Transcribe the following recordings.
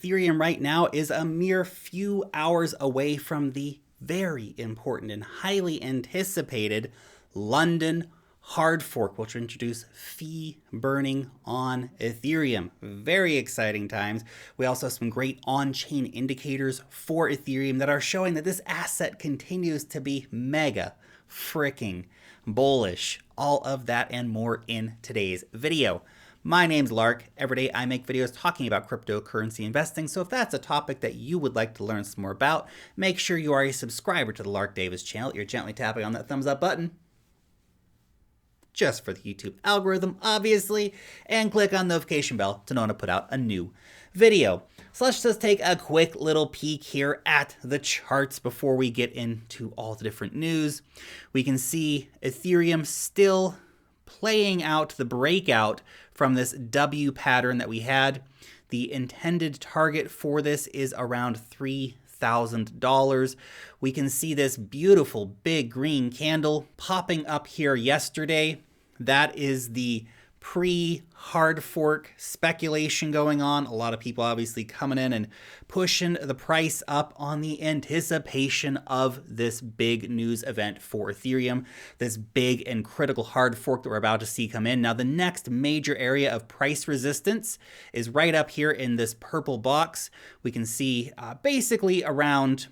Ethereum right now is a mere few hours away from the very important and highly anticipated London hard fork, which will introduce fee burning on Ethereum. Very exciting times. We also have some great on-chain indicators for Ethereum that are showing that this asset continues to be mega freaking bullish. All of that and more in today's video. My name's Lark. Every day I make videos talking about cryptocurrency investing, so if that's a topic that you would like to learn some more about, make sure you are a subscriber to the Lark Davis channel. You're gently tapping on that thumbs up button, just for the YouTube algorithm, obviously, and click on the notification bell to know when to put out a new video. So let's just take a quick little peek here at the charts before we get into all the different news. We can see Ethereum still playing out the breakout from this W pattern that we had. The intended target for this is around $3,000. We can see this beautiful big green candle popping up here yesterday. That is the pre-hard fork speculation going on. A lot of people obviously coming in and pushing the price up on the anticipation of this big news event for Ethereum, this big and critical hard fork that we're about to see come in. Now, the next major area of price resistance is right up here in this purple box. We can see basically around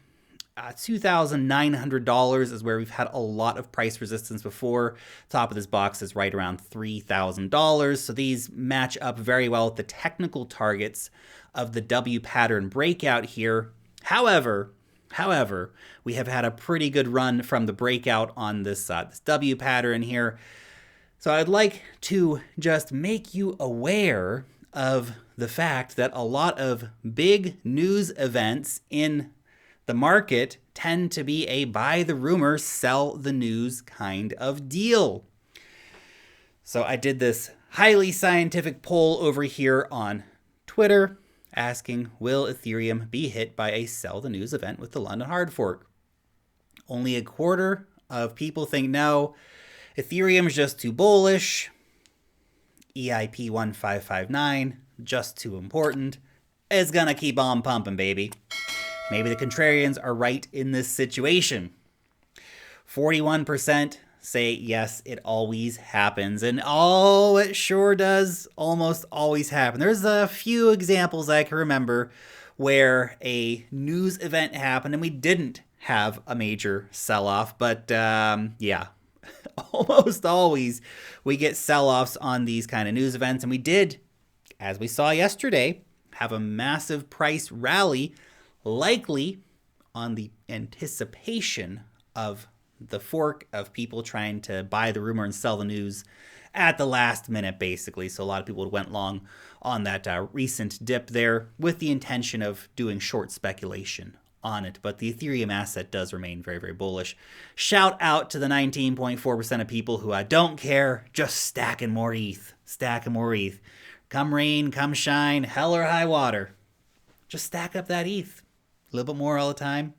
$2,900 is where we've had a lot of price resistance before. Top of this box is right around $3,000. So these match up very well with the technical targets of the W pattern breakout here. However, we have had a pretty good run from the breakout on this W pattern here. So I'd like to just make you aware of the fact that a lot of big news events in the market tend to be a buy the rumor, sell the news kind of deal. So I did this highly scientific poll over here on Twitter asking, will Ethereum be hit by a sell the news event with the London hard fork? Only a quarter of people think no. Ethereum is just too bullish. EIP 1559, just too important. It's gonna keep on pumping, baby. Maybe the contrarians are right in this situation. 41% say yes, it always happens. And oh, it sure does almost always happen. There's a few examples I can remember where a news event happened and we didn't have a major sell-off. But yeah, almost always we get sell-offs on these kind of news events. And we did, as we saw yesterday, have a massive price rally, likely on the anticipation of the fork, of people trying to buy the rumor and sell the news at the last minute, basically. So a lot of people went long on that recent dip there with the intention of doing short speculation on it. But the Ethereum asset does remain very, very bullish. Shout out to the 19.4% of people who don't care, just stacking more ETH, stacking more ETH. Come rain, come shine, hell or high water. Just stack up that ETH. A little bit more all the time.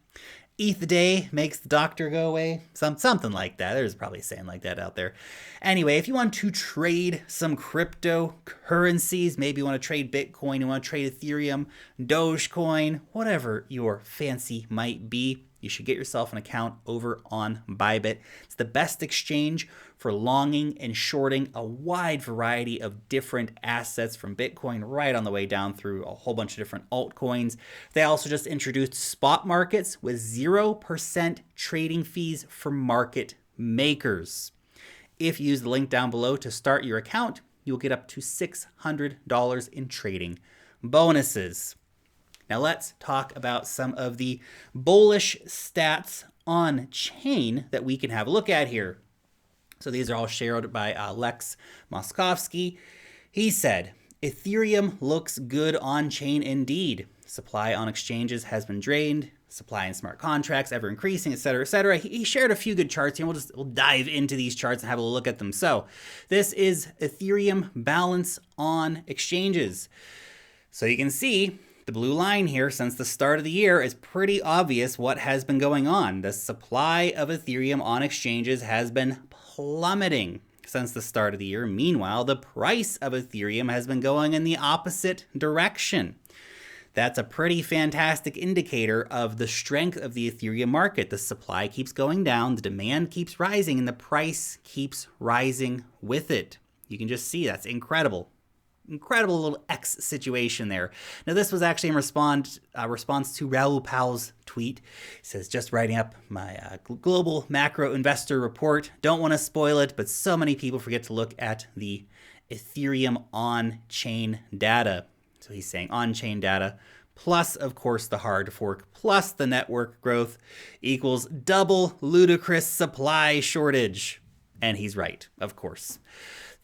ETH a day makes the doctor go away. Something like that. There's probably a saying like that out there. Anyway, if you want to trade some cryptocurrencies, maybe you want to trade Bitcoin, you want to trade Ethereum, Dogecoin, whatever your fancy might be, you should get yourself an account over on Bybit. It's the best exchange for longing and shorting a wide variety of different assets, from Bitcoin right on the way down through a whole bunch of different altcoins. They also just introduced spot markets with 0% trading fees for market makers. If you use the link down below to start your account, you'll get up to $600 in trading bonuses. Now let's talk about some of the bullish stats on chain that we can have a look at here. So these are all shared by Lex Moskovsky. He said, Ethereum looks good on chain indeed. Supply on exchanges has been drained. Supply in smart contracts ever increasing, etc., etc. He shared a few good charts here. We'll dive into these charts and have a look at them. So this is Ethereum balance on exchanges. So you can see the blue line here, since the start of the year, is pretty obvious what has been going on. The supply of Ethereum on exchanges has been plummeting since the start of the year. Meanwhile, the price of Ethereum has been going in the opposite direction. That's a pretty fantastic indicator of the strength of the Ethereum market. The supply keeps going down, the demand keeps rising, and the price keeps rising with it. You can just see that's incredible. Incredible little X situation there. Now, this was actually in response to Raoul Pal's tweet. He says, just writing up my global macro investor report. Don't want to spoil it, but so many people forget to look at the Ethereum on-chain data. So he's saying on-chain data, plus, of course, the hard fork, plus the network growth equals double ludicrous supply shortage. And he's right, of course.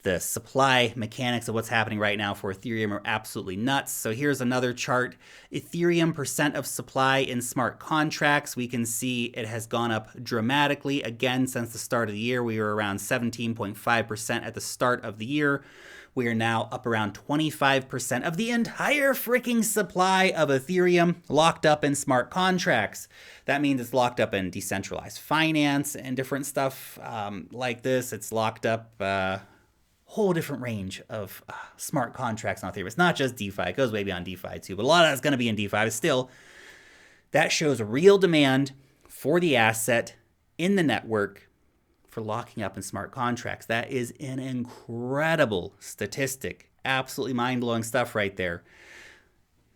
The supply mechanics of what's happening right now for Ethereum are absolutely nuts. So here's another chart. Ethereum percent of supply in smart contracts. We can see it has gone up dramatically again since the start of the year. We were around 17.5% at the start of the year. We are now up around 25% of the entire freaking supply of Ethereum locked up in smart contracts. That means it's locked up in decentralized finance and different stuff like this. It's locked up whole different range of smart contracts on Ethereum. It's not just DeFi. It goes way beyond DeFi too, but a lot of that's going to be in DeFi. But still, that shows real demand for the asset in the network for locking up in smart contracts. That is an incredible statistic. Absolutely mind-blowing stuff right there.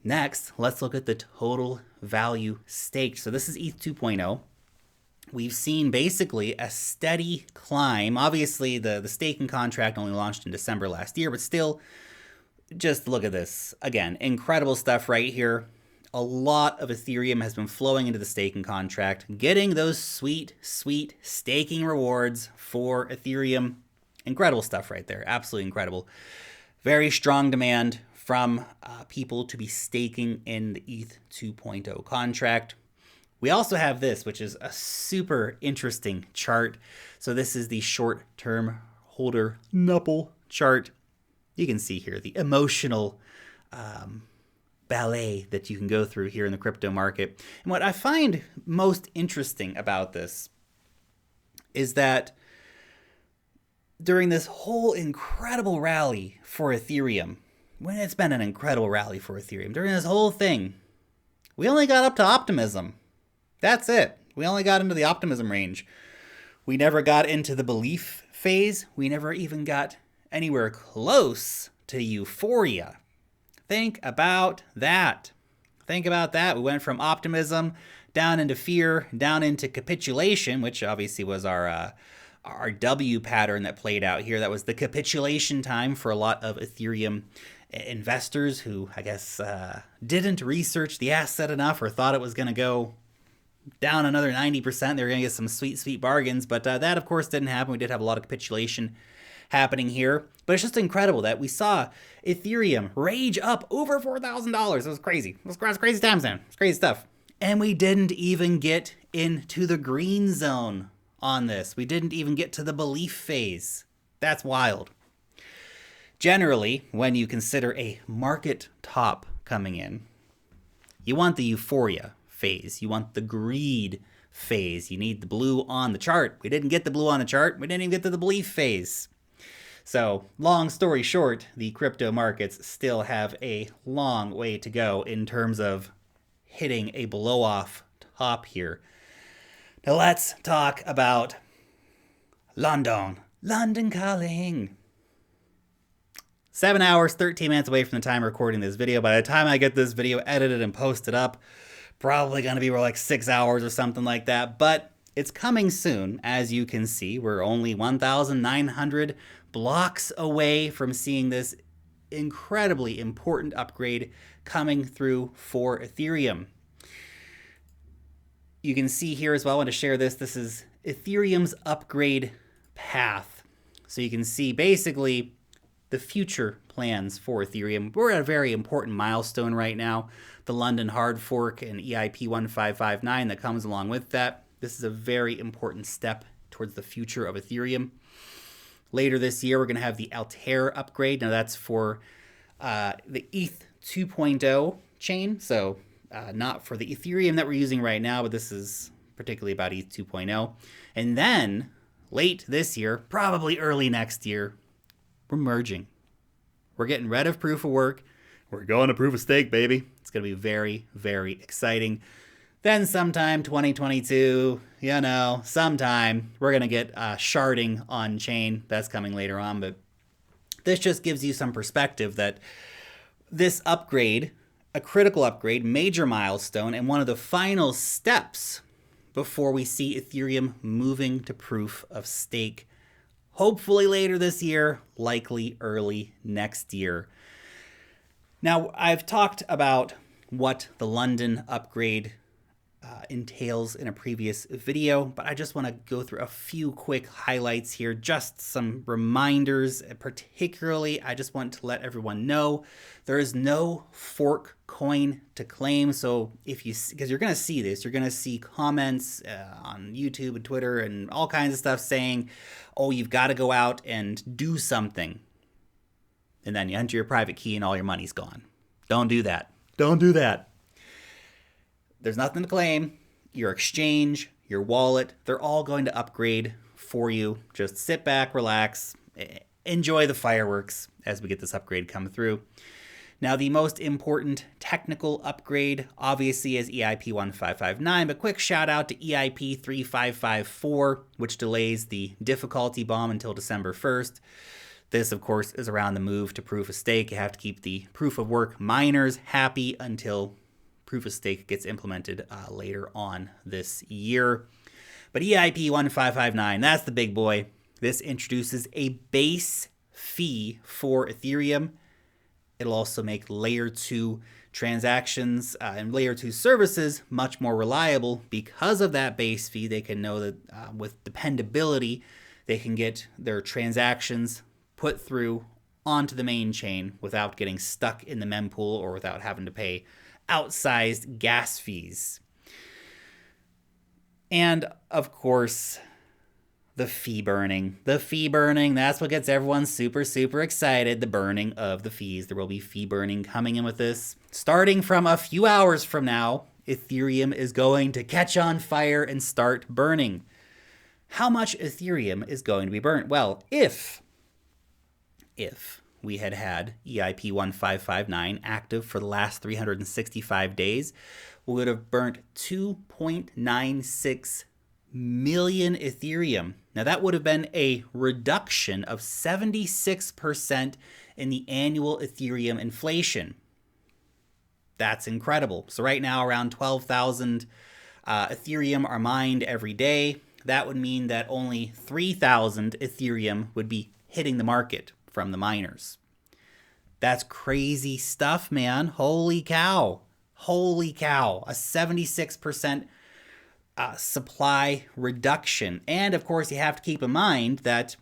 Next, let's look at the total value staked. So this is ETH 2.0. We've seen basically a steady climb. Obviously, the staking contract only launched in December last year, but still, just look at this. Again, incredible stuff right here. A lot of Ethereum has been flowing into the staking contract, getting those sweet, sweet staking rewards for Ethereum. Incredible stuff right there. Absolutely incredible. Very strong demand from people to be staking in the ETH 2.0 contract. We also have this, which is a super interesting chart. So this is the short-term holder NUPL chart. You can see here the emotional ballet that you can go through here in the crypto market. And what I find most interesting about this is that during this whole incredible rally for Ethereum, when it's been an incredible rally for Ethereum, during this whole thing, we only got up to optimism. That's it. We only got into the optimism range. We never got into the belief phase. We never even got anywhere close to euphoria. Think about that. Think about that. We went from optimism down into fear, down into capitulation, which obviously was our W pattern that played out here. That was the capitulation time for a lot of Ethereum investors who, I guess, didn't research the asset enough or thought it was going to go down another 90%. They were going to get some sweet, sweet bargains. But that, of course, didn't happen. We did have a lot of capitulation happening here. But it's just incredible that we saw Ethereum rage up over $4,000. It was crazy. It was crazy times, man. It's crazy stuff. And we didn't even get into the green zone on this. We didn't even get to the belief phase. That's wild. Generally, when you consider a market top coming in, you want the euphoria phase. You want the greed phase. You need the blue on the chart. We didn't get the blue on the chart. We didn't even get to the belief phase. So, long story short, the crypto markets still have a long way to go in terms of hitting a blow-off top here. Now let's talk about London. London calling. 7 hours, 13 minutes away from the time recording this video. By the time I get this video edited and posted up, probably going to be more like 6 hours or something like that. But it's coming soon. As you can see, we're only 1,900 blocks away from seeing this incredibly important upgrade coming through for Ethereum. You can see here as well, I want to share this. This is Ethereum's upgrade path. So you can see basically the future plans for Ethereum. We're at a very important milestone right now. The London hard fork and EIP 1559 that comes along with that. This is a very important step towards the future of Ethereum. Later this year, we're going to have the Altair upgrade. Now that's for the ETH 2.0 chain. So not for the Ethereum that we're using right now, but this is particularly about ETH 2.0. And then late this year, probably early next year, we're merging. We're getting rid of proof of work. We're going to proof of stake, baby. It's going to be very, very exciting. Then sometime 2022, sometime we're going to get sharding on chain. That's coming later on. But this just gives you some perspective that this upgrade, a critical upgrade, major milestone, and one of the final steps before we see Ethereum moving to proof of stake. Hopefully later this year, likely early next year. Now, I've talked about what the London upgrade entails in a previous video, but I just want to go through a few quick highlights here, just some reminders. Particularly, I just want to let everyone know there is no fork coin to claim. So because you're going to see this, you're going to see comments on YouTube and Twitter and all kinds of stuff saying, oh, you've got to go out and do something. And then you enter your private key and all your money's gone. Don't do that. Don't do that. There's nothing to claim. Your exchange, your wallet, they're all going to upgrade for you. Just sit back, relax, enjoy the fireworks as we get this upgrade come through. Now, the most important technical upgrade, obviously, is EIP 1559, but quick shout out to EIP 3554, which delays the difficulty bomb until December 1st. This, of course, is around the move to proof of stake. You have to keep the proof of work miners happy until proof of stake gets implemented later on this year. But EIP 1559, that's the big boy. This introduces a base fee for Ethereum. It'll also make layer 2 transactions and layer 2 services much more reliable. Because of that base fee, they can know that with dependability, they can get their transactions put through onto the main chain without getting stuck in the mempool or without having to pay outsized gas fees. And of course, the fee burning. The fee burning, that's what gets everyone super, super excited. The burning of the fees. There will be fee burning coming in with this. Starting from a few hours from now, Ethereum is going to catch on fire and start burning. How much Ethereum is going to be burnt? Well, if we had EIP 1559 active for the last 365 days, we would have burnt 2.96 million Ethereum. Now, that would have been a reduction of 76% in the annual Ethereum inflation. That's incredible. So right now, around 12,000 Ethereum are mined every day. That would mean that only 3,000 Ethereum would be hitting the market from the miners. That's crazy stuff, man. Holy cow. Holy cow. A 76% supply reduction. And of course, you have to keep in mind that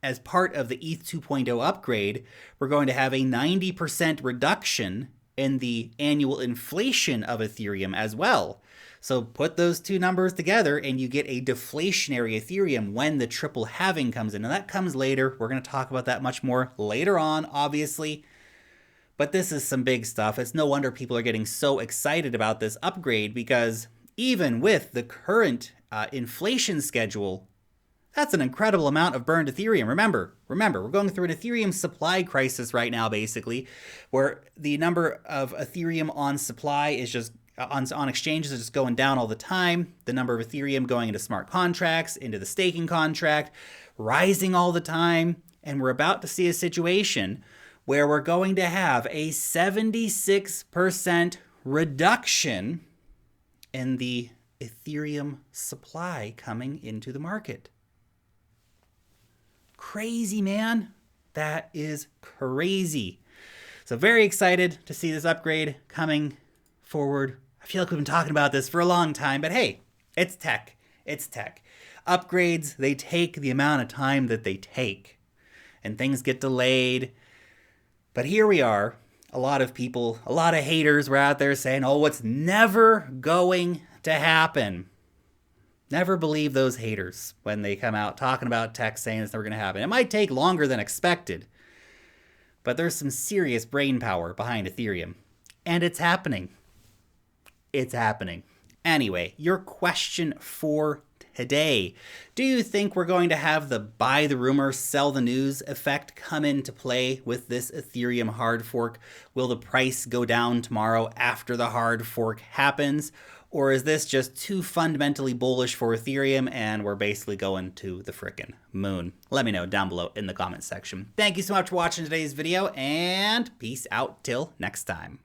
as part of the ETH 2.0 upgrade, we're going to have a 90% reduction in the annual inflation of Ethereum as well. So put those two numbers together and you get a deflationary Ethereum when the triple halving comes in. And that comes later. We're going to talk about that much more later on, obviously. But this is some big stuff. It's no wonder people are getting so excited about this upgrade, because even with the current inflation schedule, that's an incredible amount of burned Ethereum. Remember, we're going through an Ethereum supply crisis right now, basically, where the number of Ethereum on supply is just on exchanges is just going down all the time. The number of Ethereum going into smart contracts, into the staking contract, rising all the time. And we're about to see a situation where we're going to have a 76% reduction in the Ethereum supply coming into the market. Crazy, man. That is crazy. So very excited to see this upgrade coming forward. I feel like we've been talking about this for a long time, but hey, it's tech. It's tech. Upgrades, they take the amount of time that they take, and things get delayed. But here we are. A lot of people, a lot of haters were out there saying, oh, it's never going to happen. Never believe those haters when they come out talking about tech saying it's never going to happen. It might take longer than expected, but there's some serious brain power behind Ethereum, and it's happening. It's happening. Anyway, your question for today. Do you think we're going to have the buy the rumor, sell the news effect come into play with this Ethereum hard fork? Will the price go down tomorrow after the hard fork happens? Or is this just too fundamentally bullish for Ethereum and we're basically going to the frickin' moon? Let me know down below in the comments section. Thank you so much for watching today's video, and peace out till next time.